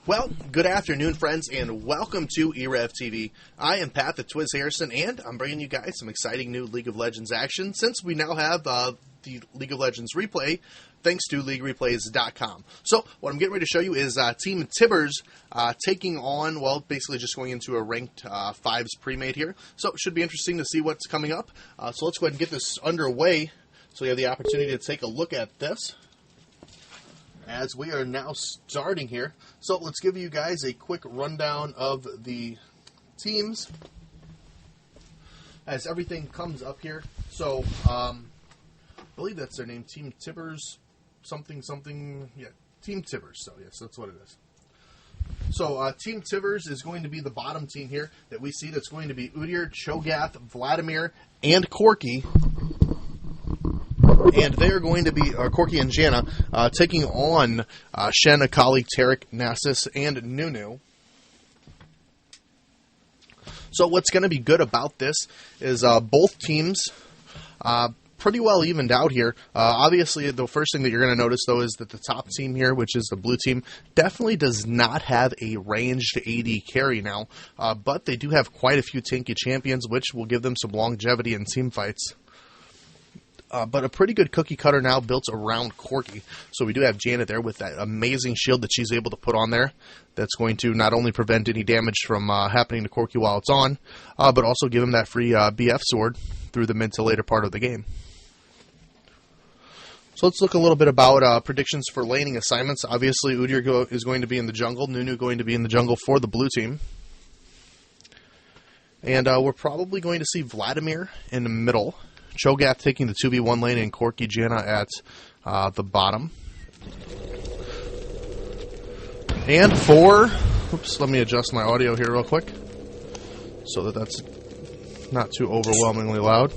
Well, good afternoon, friends, and welcome to e-rev TV. I am Pat the Twiz Harrison, and I'm bringing you guys some exciting new League of Legends action since we now have the League of Legends replay thanks to LeagueReplays.com. So, what I'm getting ready to show you is TeamTibbers taking on, well, basically just going into a ranked 5s pre-made here. So, it should be interesting to see what's coming up. So, let's go ahead and get this underway so you have the opportunity to take a look at this as we are now starting here. So let's give you guys a quick rundown of the teams as everything comes up here. So I believe that's their name, TeamTibbers, something, yeah, TeamTibbers. So yes, that's what it is. So TeamTibbers is going to be the bottom team here that we see. That's going to be Udyr, Cho'Gath, Vladimir, and Corki. And they are going to be, Corki and Janna, taking on Shen, Akali, Taric, Nasus, and Nunu. So what's going to be good about this is both teams pretty well evened out here. Obviously, the first thing that you're going to notice, though, is that the top team here, which is the blue team, definitely does not have a ranged AD carry now. But they do have quite a few tanky champions, which will give them some longevity in team fights. But a pretty good cookie cutter now built around Corki. So we do have Janet there with that amazing shield that she's able to put on there. That's going to not only prevent any damage from happening to Corki while it's on, but also give him that free BF sword through the mid to later part of the game. So let's look a little bit about predictions for laning assignments. Obviously, Udyr is going to be in the jungle. Nunu going to be in the jungle for the blue team. And we're probably going to see Vladimir in the middle. Cho'Gath taking the 2v1 lane, and Corki Janna at the bottom. And for, oops, let me adjust my audio here real quick so that that's not too overwhelmingly loud.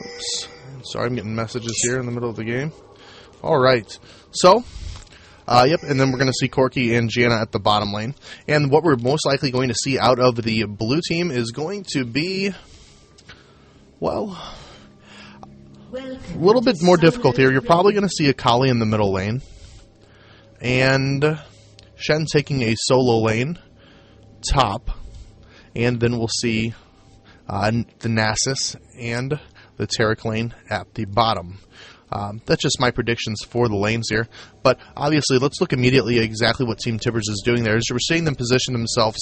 Oops, sorry, I'm getting messages here in the middle of the game. All right, so yep, and then we're going to see Corki and Janna at the bottom lane. And what we're most likely going to see out of the blue team is going to be, well, a little bit more difficult here. You're probably going to see Akali in the middle lane. And Shen taking a solo lane top. And then we'll see the Nasus and the Taric lane at the bottom. That's just my predictions for the lanes here. But obviously, let's look immediately at exactly what TeamTibbers is doing there. As we're seeing them position themselves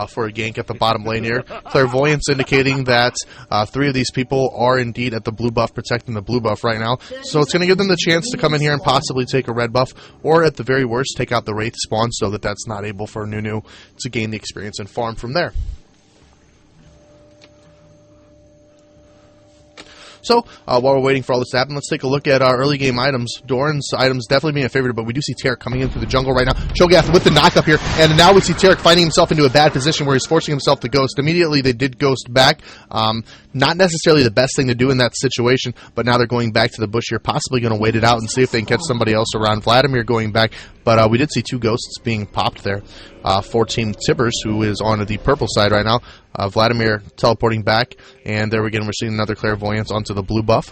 for a gank at the bottom lane here. Clairvoyance indicating that 3 of these people are indeed at the blue buff, protecting the blue buff right now. So it's going to give them the chance to come in here and possibly take a red buff, or at the very worst, take out the Wraith spawn so that that's not able for Nunu to gain the experience and farm from there. So, while we're waiting for all this to happen, let's take a look at our early game items. Doran's items definitely being a favorite, but we do see Taric coming in through the jungle right now. Cho'Gath with the knock up here, and now we see Taric finding himself into a bad position where he's forcing himself to ghost. Immediately, they did ghost back. Not necessarily the best thing to do in that situation, but now they're going back to the bush here, possibly going to wait it out and see if they can catch somebody else around. Vladimir going back, but we did see 2 ghosts being popped there for TeamTibbers, who is on the purple side right now. Vladimir teleporting back, and there again we're seeing another Clairvoyance onto the blue buff.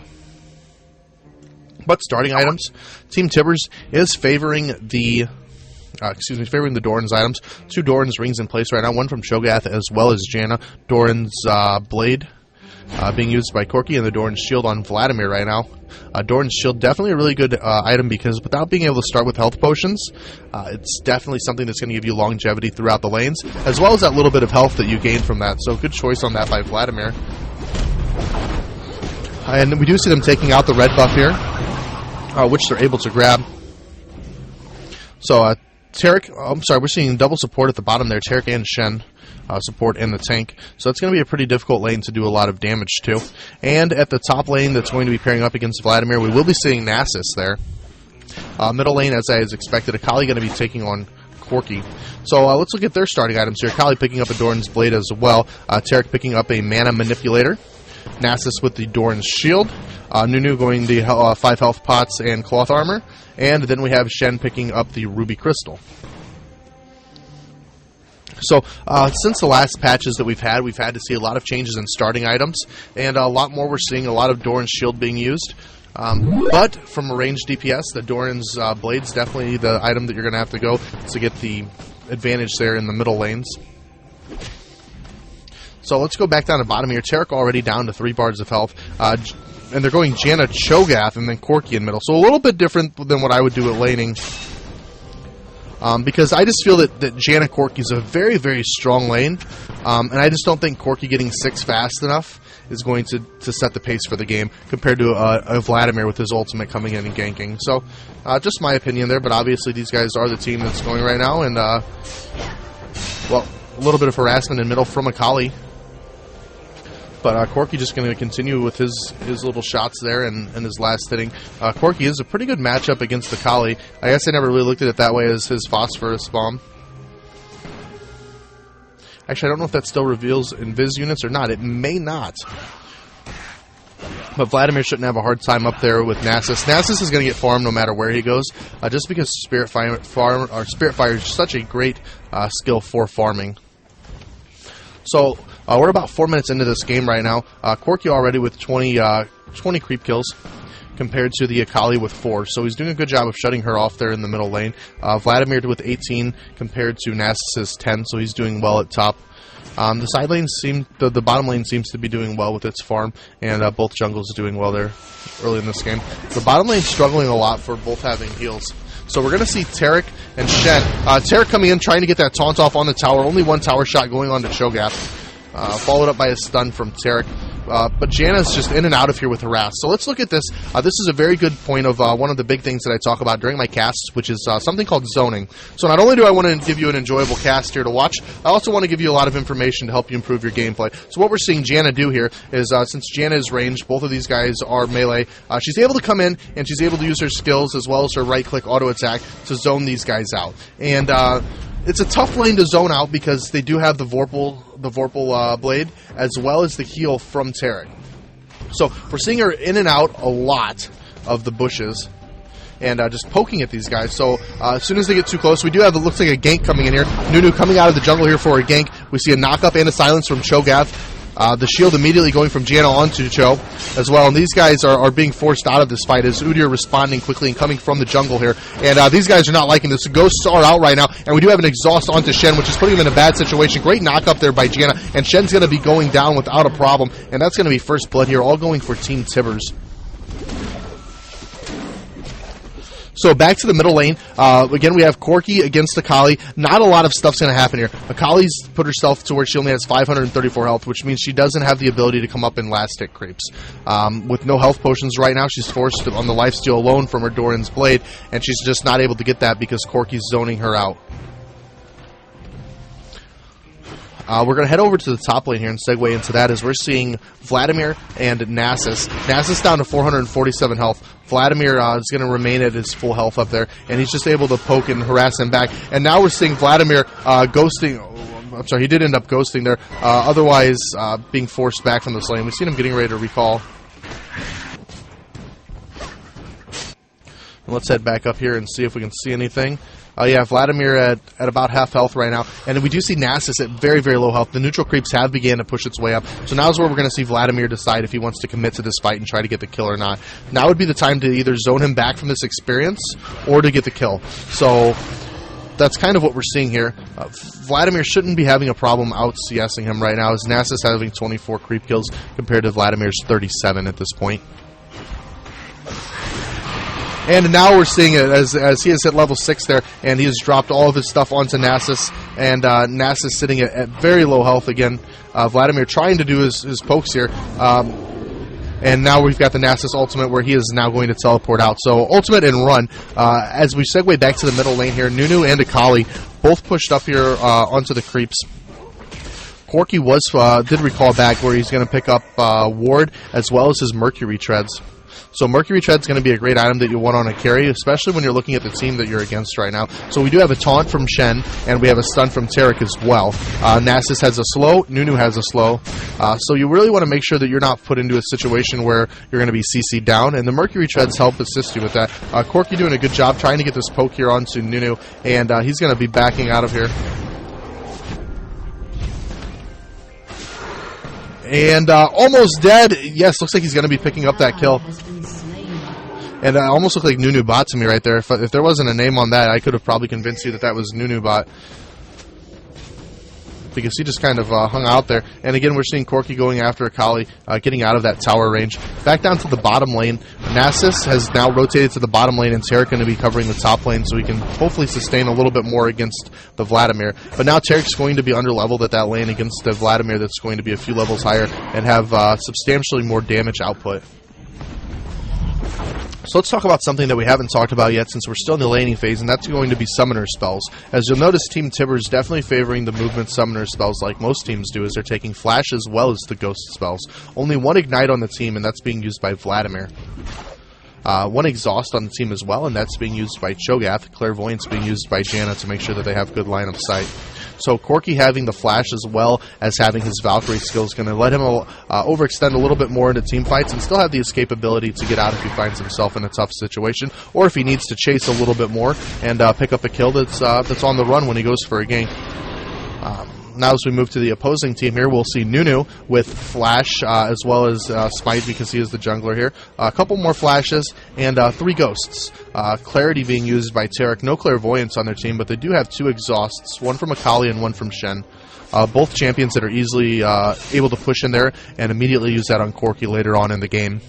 But starting items, TeamTibbers is favoring the favoring the Doran's items. 2 Doran's rings in place right now, one from Cho'Gath as well as Janna. Doran's blade being used by Corki, and the Doran's shield on Vladimir right now. Doran's shield, definitely a really good item, because without being able to start with health potions, it's definitely something that's going to give you longevity throughout the lanes, as well as that little bit of health that you gain from that. So good choice on that by Vladimir. And we do see them taking out the red buff here, which they're able to grab. So Taric, I'm sorry, we're seeing double support at the bottom there, Taric and Shen. Support in the tank. So it's going to be a pretty difficult lane to do a lot of damage to. And at the top lane that's going to be pairing up against Vladimir, we will be seeing Nasus there. Middle lane, as I was expected, Akali going to be taking on Corki. So let's look at their starting items here. Akali picking up a Doran's blade as well. Taric picking up a mana manipulator. Nasus with the Doran's shield. Nunu going the 5 health pots and cloth armor. And then we have Shen picking up the ruby crystal. So, since the last patches that we've had to see a lot of changes in starting items, and a lot more we're seeing a lot of Doran's shield being used. But from a range DPS, the Doran's Blade's definitely the item that you're going to have to go to get the advantage there in the middle lanes. So let's go back down to bottom here. Tarek already down to 3 bars of health. And they're going Janna, Cho'Gath, and then Corki in middle. So a little bit different than what I would do at laning. Because I just feel that Janna Corki is a very, very strong lane. And I just don't think Corki getting 6 fast enough is going to set the pace for the game compared to a Vladimir with his ultimate coming in and ganking. So just my opinion there, but obviously these guys are the team that's going right now. And, well, a little bit of harassment in middle from Akali. But Corki just going to continue with his little shots there and his last hitting. Corki is a pretty good matchup against Akali. I guess I never really looked at it that way as his phosphorus bomb. Actually, I don't know if that still reveals invis units or not. It may not. But Vladimir shouldn't have a hard time up there with Nasus. Nasus is going to get farmed no matter where he goes, just because Spirit Fire is such a great skill for farming. So we're about 4 minutes into this game right now. Corki already with 20 creep kills compared to the Akali with 4. So he's doing a good job of shutting her off there in the middle lane. Vladimir with 18 compared to Nasus's 10, so he's doing well at top. The side lane the bottom lane seems to be doing well with its farm, and both jungles doing well there early in this game. The bottom lane struggling a lot for both having heals. So we're going to see Tarek and Shen. Tarek coming in, trying to get that taunt off on the tower. Only one tower shot going on to Cho'Gath. Followed up by a stun from Tarek. But Janna's just in and out of here with harass. So let's look at this. This is a very good point of one of the big things that I talk about during my casts, which is something called zoning. So not only do I want to give you an enjoyable cast here to watch, I also want to give you a lot of information to help you improve your gameplay. So what we're seeing Janna do here is, since Janna is ranged, both of these guys are melee, she's able to come in and she's able to use her skills as well as her right-click auto-attack to zone these guys out. And it's a tough lane to zone out because they do have the Vorpal blade as well as the heal from Tarek. So we're seeing her in and out a lot of the bushes and just poking at these guys. So as soon as they get too close, we do have, it looks like a gank coming in here. Nunu coming out of the jungle here for a gank. We see a knock-up and a silence from Cho'Gath. The shield immediately going from Janna onto Cho as well. And these guys are being forced out of this fight as Udyr responding quickly and coming from the jungle here. And these guys are not liking this. The ghosts are out right now. And we do have an exhaust onto Shen, which is putting him in a bad situation. Great knock up there by Janna. And Shen's going to be going down without a problem. And that's going to be first blood here, all going for Team Tibbers. So back to the middle lane. Again, we have Corki against Akali. Not a lot of stuff's going to happen here. Akali's put herself to where she only has 534 health, which means she doesn't have the ability to come up in last hit creeps. With no health potions right now, she's forced on the lifesteal alone from her Doran's Blade, and she's just not able to get that because Corki's zoning her out. We're going to head over to the top lane here and segue into that as we're seeing Vladimir and Nasus. Nasus down to 447 health. Vladimir is going to remain at his full health up there, and he's just able to poke and harass him back. And now we're seeing Vladimir ghosting. I'm sorry, he did end up ghosting there. Otherwise, being forced back from this lane. We've seen him getting ready to recall. And let's head back up here and see if we can see anything. Yeah, Vladimir at about half health right now. And we do see Nasus at very, very low health. The neutral creeps have began to push its way up. So now is where we're going to see Vladimir decide if he wants to commit to this fight and try to get the kill or not. Now would be the time to either zone him back from this experience or to get the kill. So that's kind of what we're seeing here. Vladimir shouldn't be having a problem out CSing him right now, as Nasus having 24 creep kills compared to Vladimir's 37 at this point. And now we're seeing it as he is at level 6 there, and he has dropped all of his stuff onto Nasus, and Nasus sitting at very low health again. Vladimir trying to do his pokes here. And now we've got the Nasus ultimate where he is now going to teleport out. So ultimate and run. As we segue back to the middle lane here, Nunu and Akali both pushed up here onto the creeps. Corki did recall back where he's going to pick up Ward as well as his Mercury Treads. So Mercury Tread's going to be a great item that you want on a carry, especially when you're looking at the team that you're against right now. So we do have a taunt from Shen, and we have a stun from Tarek as well. Nasus has a slow, Nunu has a slow. So you really want to make sure that you're not put into a situation where you're going to be CC'd down, and the Mercury Treads help assist you with that. Corki doing a good job trying to get this poke here onto Nunu, and he's going to be backing out of here. And almost dead. Yes, looks like he's going to be picking up that kill. And it almost looked like Nunu-Bot to me right there. If there wasn't a name on that, I could have probably convinced you that that was Nunu-Bot, because he just kind of hung out there. And again, we're seeing Corki going after Akali, getting out of that tower range. Back down to the bottom lane. Nasus has now rotated to the bottom lane, and Taric going to be covering the top lane, so he can hopefully sustain a little bit more against the Vladimir. But now Taric's going to be underleveled at that lane against the Vladimir that's going to be a few levels higher and have substantially more damage output. So let's talk about something that we haven't talked about yet since we're still in the laning phase, and that's going to be summoner spells. As you'll notice, TeamTibbers definitely favoring the movement summoner spells like most teams do, as they're taking flash as well as the ghost spells. Only one ignite on the team, and that's being used by Vladimir. One exhaust on the team as well, and that's being used by Cho'Gath. Clairvoyance being used by Janna to make sure that they have good line of sight. So Corki having the flash as well as having his Valkyrie skill is going to let him overextend a little bit more into team fights and still have the escape ability to get out if he finds himself in a tough situation, or if he needs to chase a little bit more and pick up a kill that's on the run when he goes for a gank. Now as we move to the opposing team here, we'll see Nunu with Flash as well as Smite, because he is the jungler here. A couple more Flashes and 3 Ghosts. Clarity being used by Taric. No Clairvoyance on their team, but they do have 2 Exhausts, one from Akali and one from Shen. Both champions that are easily able to push in there and immediately use that on Corki later on in the game.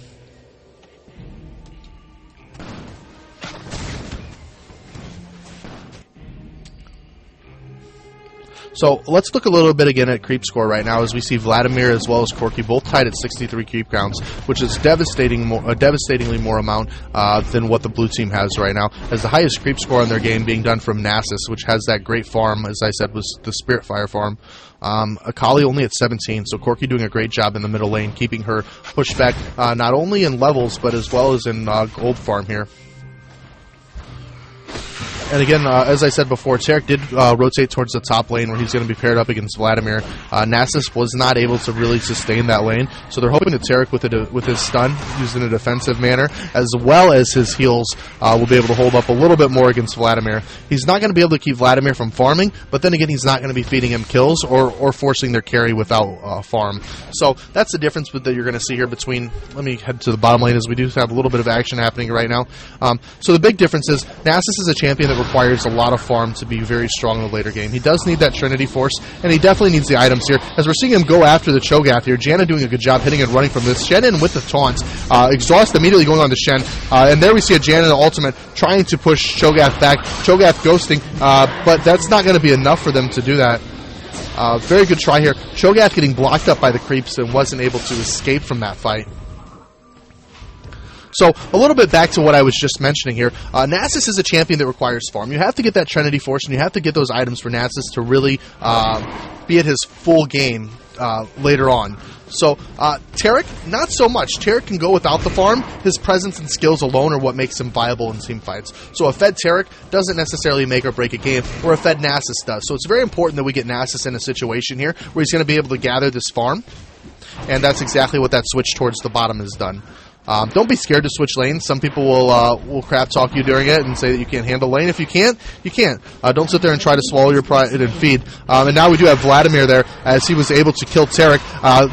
So let's look a little bit again at creep score right now, as we see Vladimir as well as Corki both tied at 63 creep counts, which is devastatingly more amount than what the blue team has right now, as the highest creep score in their game being done from Nasus, which has that great farm, as I said, was the Spirit Fire farm. Akali only at 17, so Corki doing a great job in the middle lane, keeping her pushed back not only in levels, but as well as in gold farm here. And again, as I said before, Taric did rotate towards the top lane where he's going to be paired up against Vladimir. Nasus was not able to really sustain that lane, so they're hoping that Taric with his stun, used in a defensive manner, as well as his heals, will be able to hold up a little bit more against Vladimir. He's not going to be able to keep Vladimir from farming, but then again, he's not going to be feeding him kills or forcing their carry without farm. So that's the difference that you're going to see here between... Let me head to the bottom lane, as we do have a little bit of action happening right now. So the big difference is Nasus is a champion that requires a lot of farm to be very strong in the later game. He does need that Trinity Force, and he definitely needs the items here, as we're seeing him go after the Cho'Gath here. Janna doing a good job hitting and running from this. Shen in with the taunt. Exhaust immediately going on to Shen. And there we see a Janna ultimate trying to push Cho'Gath back. Cho'Gath ghosting, but that's not going to be enough for them to do that. Very good try here. Cho'Gath getting blocked up by the creeps and wasn't able to escape from that fight. So, a little bit back to what I was just mentioning here. Nasus is a champion that requires farm. You have to get that Trinity Force, and you have to get those items for Nasus to really be at his full game later on. So, Taric, not so much. Taric can go without the farm. His presence and skills alone are what makes him viable in team fights. So a fed Taric doesn't necessarily make or break a game, or a fed Nasus does. So it's very important that we get Nasus in a situation here where he's going to be able to gather this farm, and that's exactly what that switch towards the bottom has done. Don't be scared to switch lanes. Some people will crap talk you during it and say that you can't handle lane. If you can't, you can't. Don't sit there and try to swallow your pride and feed. And now we do have Vladimir there, as he was able to kill Taric.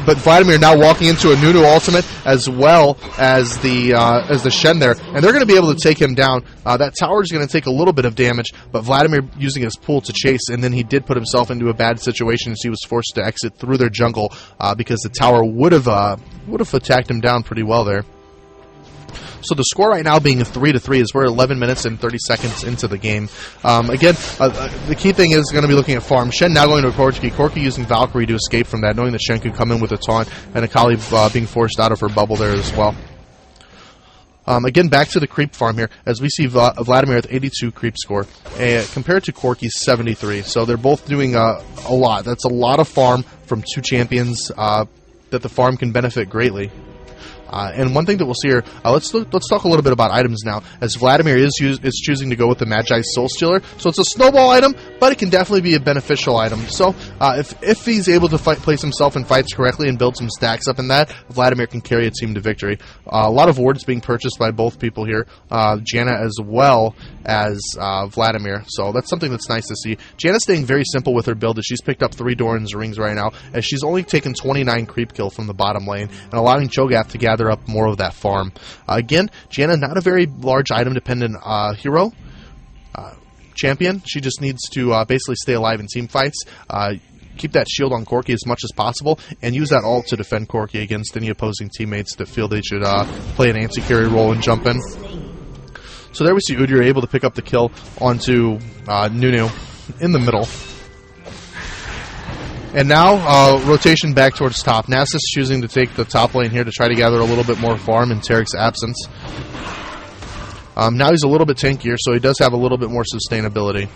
But Vladimir now walking into a Nunu ultimate, as well as the Shen there, and they're going to be able to take him down. That tower is going to take a little bit of damage, but Vladimir using his pool to chase, and then he did put himself into a bad situation as he was forced to exit through their jungle because the tower would have attacked him down pretty well there. So the score right now being 3-3 as we're 11 minutes and 30 seconds into the game. Again, the key thing is going to be looking at farm. Shen now going to Corki. Corki using Valkyrie to escape from that, knowing that Shen could come in with a taunt, and Akali being forced out of her bubble there as well. Again, back to the creep farm here, as we see Vladimir with 82 creep score, compared to Corki's 73. So they're both doing a lot. That's a lot of farm from two champions that the farm can benefit greatly. And one thing that we'll see here, let's talk a little bit about items now, as Vladimir is choosing to go with the Magi's Soul Stealer. So it's a snowball item, but it can definitely be a beneficial item. So if he's able to place himself in fights correctly and build some stacks up in that, Vladimir can carry a team to victory. A lot of wards being purchased by both people here, Janna as well as Vladimir. So that's something that's nice to see. Janna staying very simple with her build, as she's picked up 3 Doran's rings right now, as she's only taken 29 creep kill from the bottom lane, and allowing Cho'Gath to gather gather up more of that farm. Again, Janna, not a very large item-dependent hero. Champion. She just needs to basically stay alive in team fights, keep that shield on Corki as much as possible, and use that ult to defend Corki against any opposing teammates that feel they should play an anti-carry role and jump in. So there we see Udyr able to pick up the kill onto Nunu in the middle. And now, rotation back towards top. Nasus choosing to take the top lane here to try to gather a little bit more farm in Tarek's absence. Now he's a little bit tankier, so he does have a little bit more sustainability.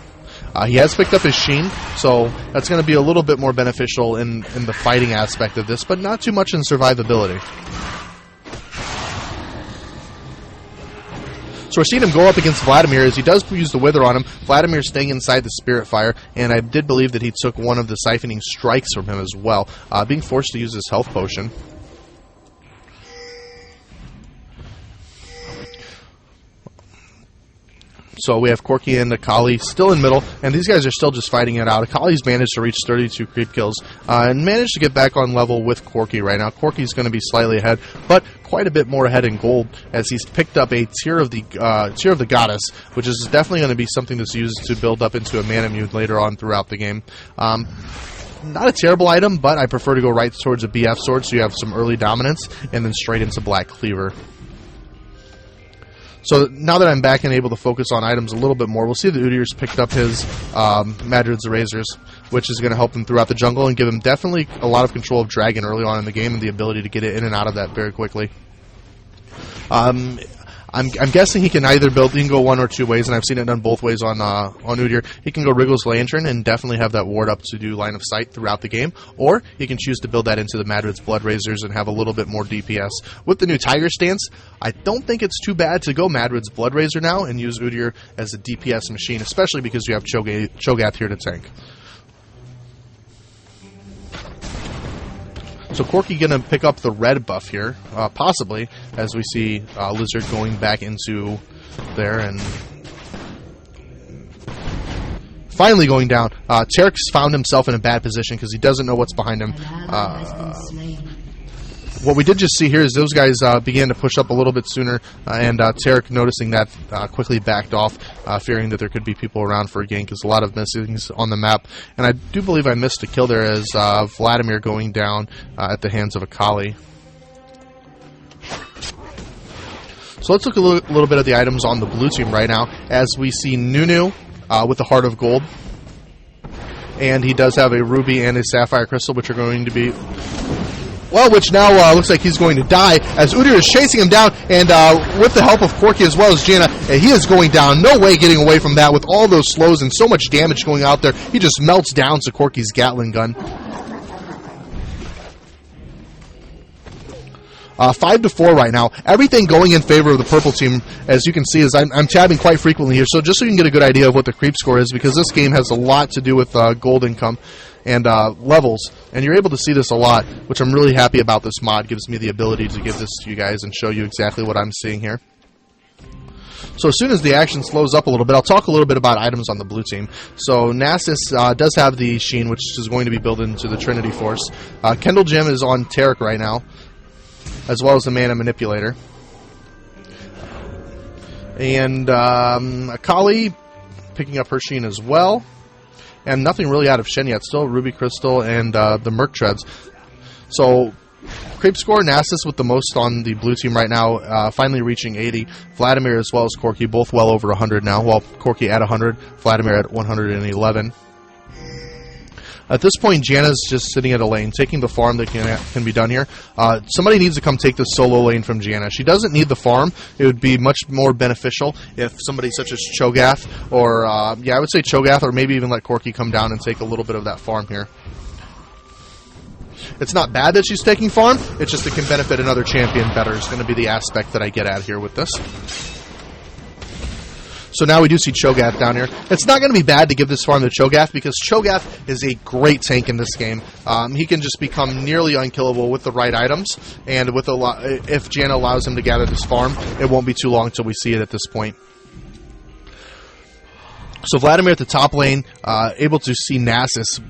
He has picked up his Sheen, so that's going to be a little bit more beneficial in the fighting aspect of this, but not too much in survivability. So we're seeing him go up against Vladimir as he does use the Wither on him. Vladimir staying inside the Spirit Fire, and I did believe that he took one of the siphoning strikes from him as well, being forced to use his health potion. So we have Corki and Akali still in middle, and these guys are still just fighting it out. Akali's managed to reach 32 creep kills and managed to get back on level with Corki right now. Corki's going to be slightly ahead, but quite a bit more ahead in gold as he's picked up a Tear of the Goddess, which is definitely going to be something that's used to build up into a Manamune later on throughout the game. Not a terrible item, but I prefer to go right towards a BF sword so you have some early dominance, and then straight into Black Cleaver. So now that I'm back and able to focus on items a little bit more, we'll see that Udyr's picked up his Madrid's Erasers, which is going to help him throughout the jungle and give him definitely a lot of control of Dragon early on in the game and the ability to get it in and out of that very quickly. I'm guessing he can either build, he can go one or two ways, and I've seen it done both ways on Udyr. He can go Wriggle's Lantern and definitely have that ward up to do line of sight throughout the game, or he can choose to build that into the Madrid's Blood Razors and have a little bit more DPS. With the new Tiger stance, I don't think it's too bad to go Madrid's Blood Razor now and use Udyr as a DPS machine, especially because you have Cho'Gath here to tank. So Corki going to pick up the red buff here, possibly, as we see Lizard going back into there and finally going down. Tarek's found himself in a bad position because he doesn't know what's behind him. What we did just see here is those guys began to push up a little bit sooner, and Tarek, noticing that, quickly backed off, fearing that there could be people around for a gank, because a lot of missings on the map. And I do believe I missed a kill there as Vladimir going down at the hands of Akali. So let's look a little bit at the items on the blue team right now, as we see Nunu with the Heart of Gold. And he does have a Ruby and a Sapphire Crystal, which are going to be... well, which now looks like he's going to die as Udyr is chasing him down, and with the help of Corki as well as Janna, he is going down. No way getting away from that with all those slows and so much damage going out there. He just melts down to Corki's Gatling gun. 5-4 right now. Everything going in favor of the purple team, as you can see, is I'm tabbing quite frequently here, so just so you can get a good idea of what the creep score is, because this game has a lot to do with gold income and levels, and you're able to see this a lot, which I'm really happy about. This mod gives me the ability to give this to you guys and show you exactly what I'm seeing here. So as soon as the action slows up a little bit, I'll talk a little bit about items on the blue team. So Nasus does have the Sheen, which is going to be built into the Trinity Force. Kendall Gem is on Tarek right now, as well as the Mana Manipulator. And Akali picking up her Sheen as well. And nothing really out of Shen yet. Still Ruby Crystal and the Merc Treads. So creep score, Nasus with the most on the blue team right now, finally reaching 80. Vladimir as well as Corki, both well over 100 now. Well, Corki at 100, Vladimir at 111. At this point, Janna's just sitting at a lane, taking the farm that can be done here. Somebody needs to come take this solo lane from Janna. She doesn't need the farm. It would be much more beneficial if somebody such as Cho'Gath, or, yeah, I would say Cho'Gath, or maybe even let Corki come down and take a little bit of that farm here. It's not bad that she's taking farm, it's just it can benefit another champion better. It's going to be the aspect that I get at here with this. So now we do see Cho'Gath down here. It's not going to be bad to give this farm to Cho'Gath, because Cho'Gath is a great tank in this game. He can just become nearly unkillable with the right items, and with if Janna allows him to gather this farm, it won't be too long until we see it at this point. So Vladimir at the top lane, able to see Nasus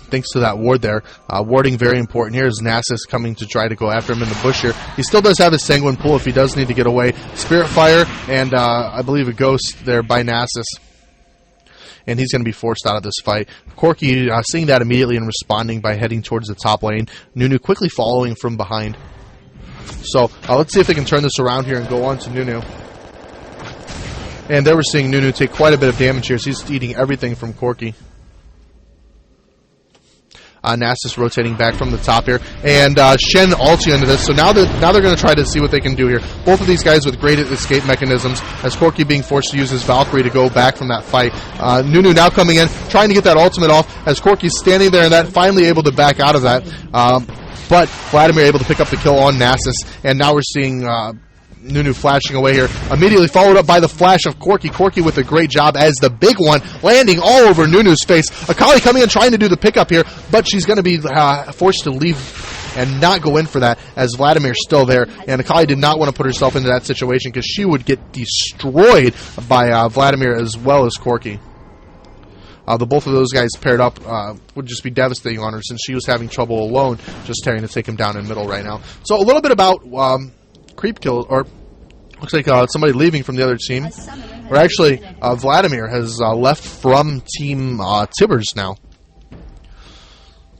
thanks to that ward there. Warding very important here as Nasus coming to try to go after him in the bush here. He still does have his Sanguine Pool if he does need to get away. Spirit Fire and I believe a Ghost there by Nasus. And he's going to be forced out of this fight. Corki seeing that immediately and responding by heading towards the top lane. Nunu quickly following from behind. So let's see if they can turn this around here and go on to Nunu. And there we're seeing Nunu take quite a bit of damage here. So he's eating everything from Corki. Nasus rotating back from the top here. And Shen ulti into this. So now they're going to try to see what they can do here. Both of these guys with great escape mechanisms, as Corki being forced to use his Valkyrie to go back from that fight. Nunu now coming in, trying to get that ultimate off, as Corki's standing there and that finally able to back out of that. But Vladimir able to pick up the kill on Nasus. And now we're seeing Nunu flashing away here, immediately followed up by the flash of Corki. Corki with a great job as the big one, landing all over Nunu's face. Akali coming in trying to do the pickup here, but she's going to be forced to leave and not go in for that, as Vladimir's still there, and Akali did not want to put herself into that situation because she would get destroyed by Vladimir as well as Corki. The both of those guys paired up would just be devastating on her, since she was having trouble alone just trying to take him down in middle right now. So a little bit about creep kill, or looks like somebody leaving from the other team. Or actually, Vladimir has left from Team Tibbers now.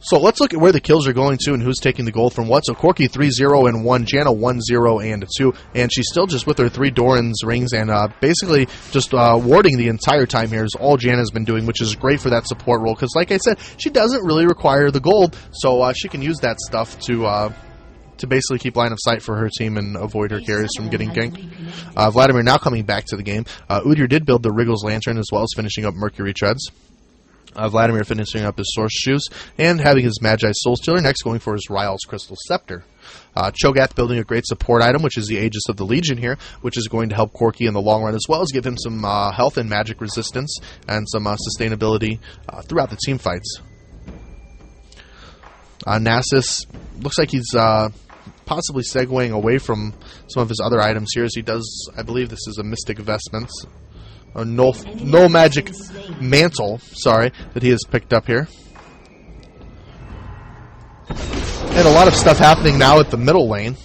So let's look at where the kills are going to and who's taking the gold from what. So Corki 3-0 and 1, Janna 1-0 and 2, and she's still just with her 3 Doran's rings and basically just warding the entire time here is all Janna's been doing, which is great for that support role because, like I said, she doesn't really require the gold, so she can use that stuff to basically keep line of sight for her team and avoid her carries from getting ganked. Vladimir now coming back to the game. Udyr did build the Wriggles Lantern as well as finishing up Mercury Treads. Vladimir finishing up his Source Shoes and having his Magi Soul Stealer, next going for his Ryal's Crystal Scepter. Cho'Gath building a great support item, which is the Aegis of the Legion here, which is going to help Corki in the long run as well as give him some health and magic resistance and some sustainability throughout the team fights. Nasus looks like he's possibly segueing away from some of his other items here, as he does, I believe this is a Mystic Vestments, a Null Magic Mantle, that he has picked up here. And a lot of stuff happening now at the middle lane,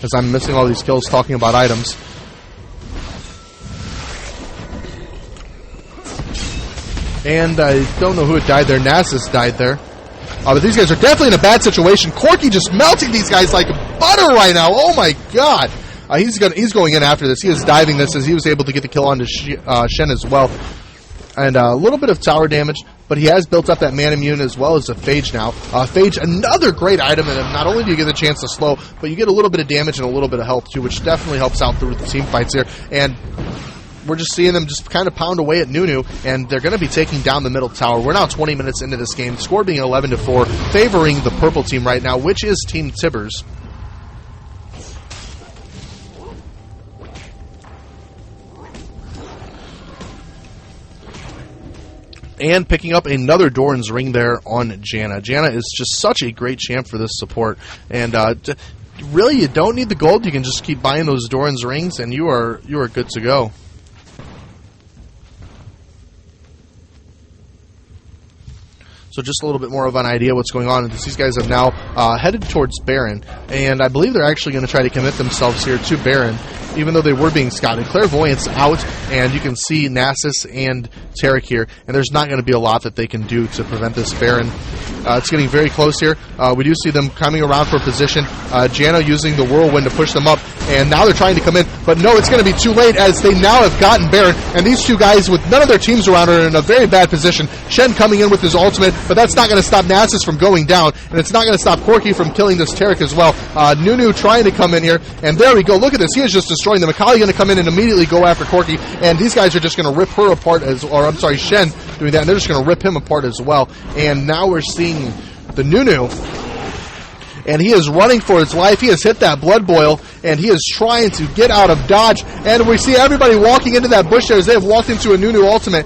as I'm missing all these kills talking about items. And I don't know who had died there. Nasus died there. But these guys are definitely in a bad situation. Corki just melting these guys like butter right now. Oh my god. He's going in after this. He is diving this as he was able to get the kill onto Shen as well. And a little bit of tower damage, but he has built up that man immune as well as a Phage now. Phage, another great item, and not only do you get the chance to slow, but you get a little bit of damage and a little bit of health too, which definitely helps out through the team fights here. And we're just seeing them just kind of pound away at Nunu, and they're going to be taking down the middle tower. We're now 20 minutes into this game, score being 11-4, favoring the purple team right now, which is Team Tibbers. And picking up another Doran's Ring there on Janna. Janna is just such a great champ for this support, and really you don't need the gold. You can just keep buying those Doran's Rings, and you are good to go. So just a little bit more of an idea what's going on. These guys have now headed towards Baron, and I believe they're actually going to try to commit themselves here to Baron, even though they were being scouted. Clairvoyance out, and you can see Nasus and Taric here, and there's not going to be a lot that they can do to prevent this Baron. It's getting very close here. We do see them coming around for position. Janna using the Whirlwind to push them up, and now they're trying to come in, but no, it's going to be too late as they now have gotten Baron, and these two guys with none of their teams around are in a very bad position. Shen coming in with his ultimate, but that's not going to stop Nasus from going down, and it's not going to stop Corki from killing this Taric as well. Nunu trying to come in here, and there we go. Look at this. He is just destroying them. Akali going to come in and immediately go after Corki, and these guys are just going to rip her apart Shen doing that, and they're just going to rip him apart as well. And now we're seeing the Nunu, and he is running for his life. He has hit that blood boil, and he is trying to get out of dodge, and we see everybody walking into that bush there as they have walked into a Nunu ultimate.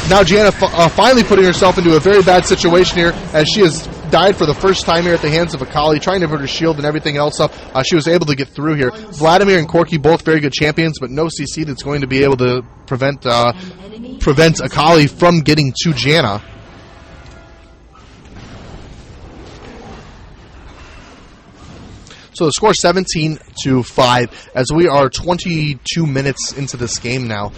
Now Janna finally putting herself into a very bad situation here, as she has died for the first time here at the hands of Akali, trying to put her shield and everything else up. She was able to get through here. Vladimir and Corki both very good champions, but no CC that's going to be able to prevent Akali from getting to Janna. So the score 17-5 as we are 22 minutes into this game now.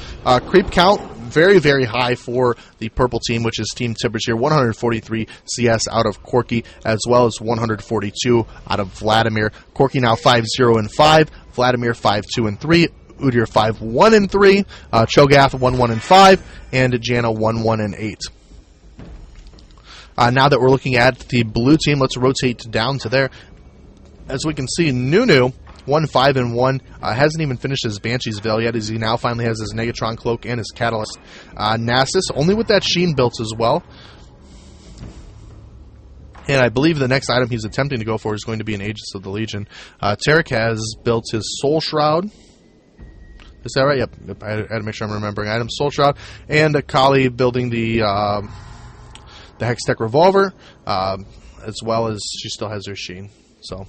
Creep count very, very high for the purple team, which is Team Tibbers here. 143 CS out of Corky, as well as 142 out of Vladimir. Corky now 5-0-5, Vladimir 5-2-3, Udyr 5-1-3, Cho'Gath 1-1-5, and Jana 1-1-8. Now that we're looking at the blue team, let's rotate down to there. As we can see, Nunu 1-5-1, hasn't even finished his Banshee's Veil yet, as he now finally has his Negatron Cloak and his Catalyst. Nasus, only with that Sheen built as well. And I believe the next item he's attempting to go for is going to be an Aegis of the Legion. Tarek has built his Soul Shroud. Is that right? Yep. I had to make sure I'm remembering items. Soul Shroud. And Akali building the Hextech Revolver, as well as she still has her Sheen. So,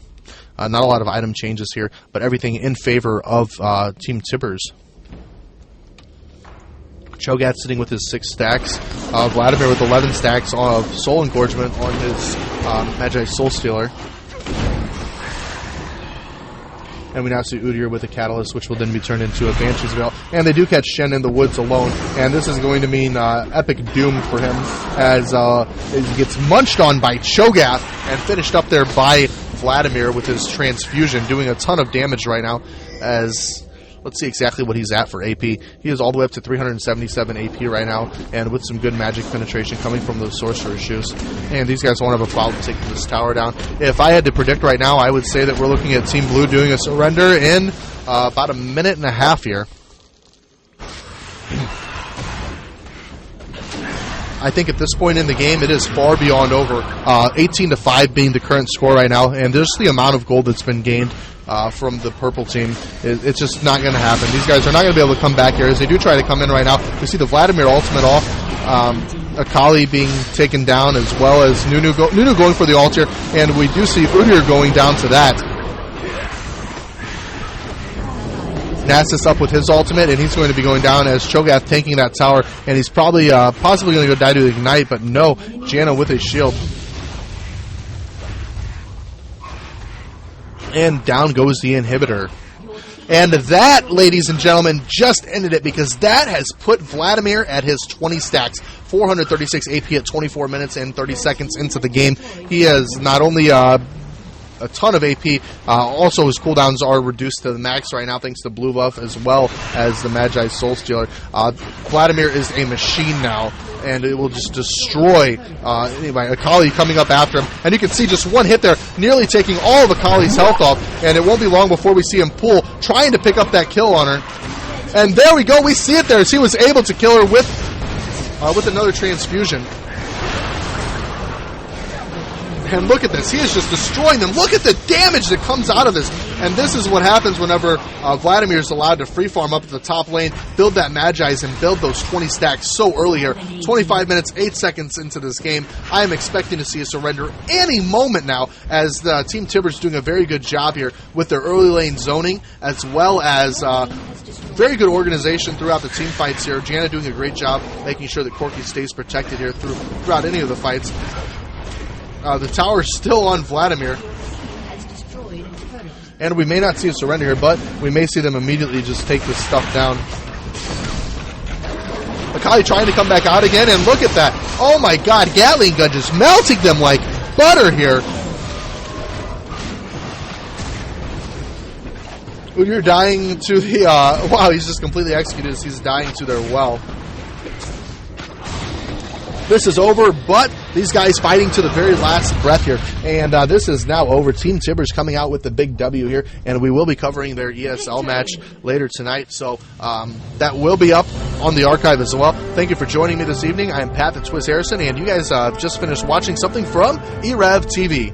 not a lot of item changes here, but everything in favor of Team Tibbers. Cho'Gath sitting with his 6 stacks. Vladimir with 11 stacks of Soul Engorgement on his Magi Soul Stealer. And we now see Udyr with a Catalyst, which will then be turned into a Banshee's Veil. And they do catch Shen in the woods alone. And this is going to mean epic doom for him, as he gets munched on by Cho'Gath and finished up there by Vladimir with his transfusion, doing a ton of damage right now. As let's see exactly what he's at for AP. He is all the way up to 377 AP right now, and with some good magic penetration coming from those Sorcerer's Shoes. And these guys won't have a problem taking this tower down. If I had to predict right now, I would say that we're looking at Team Blue doing a surrender in about a minute and a half here. I think at this point in the game, it is far beyond over. 18-5 being the current score right now, and just the amount of gold that's been gained from the purple team, it's just not going to happen. These guys are not going to be able to come back here, as they do try to come in right now. We see the Vladimir ultimate off, Akali being taken down, as well as Nunu going for the altar, and we do see Udyr going down to that. Nasus up with his ultimate, and he's going to be going down as Cho'Gath tanking that tower, and he's probably possibly going to go die to Ignite, but no, Jana with his shield. And down goes the inhibitor. And that, ladies and gentlemen, just ended it, because that has put Vladimir at his 20 stacks. 436 AP at 24 minutes and 30 seconds into the game. He has not only a ton of AP. Also, his cooldowns are reduced to the max right now, thanks to blue buff, as well as the Magi Soul Stealer. Vladimir is a machine now, and it will just destroy anybody. Akali coming up after him, and you can see just one hit there, nearly taking all of Akali's health off, and it won't be long before we see him pull, trying to pick up that kill on her. And there we go, we see it there, as he was able to kill her with another transfusion. And look at this. He is just destroying them. Look at the damage that comes out of this. And this is what happens whenever Vladimir is allowed to free farm up at the top lane, build that Magi's, and build those 20 stacks so early here. 25 minutes, 8 seconds into this game. I am expecting to see a surrender any moment now, as the Team Tibbers is doing a very good job here with their early lane zoning, as well as very good organization throughout the team fights here. Jana doing a great job making sure that Corky stays protected here throughout any of the fights. The tower is still on Vladimir. And we may not see a surrender here, but we may see them immediately just take this stuff down. Akali trying to come back out again, and look at that. Oh my god, Gatling gun just melting them like butter here. Udyr dying to the... wow, he's just completely executed as he's dying to their well. This is over, but these guys fighting to the very last breath here. And this is now over. Team Tibbers coming out with the big W here, and we will be covering their ESL match later tonight. So that will be up on the archive as well. Thank you for joining me this evening. I am Pat the Twiz Harrison, and you guys just finished watching something from e-rev TV.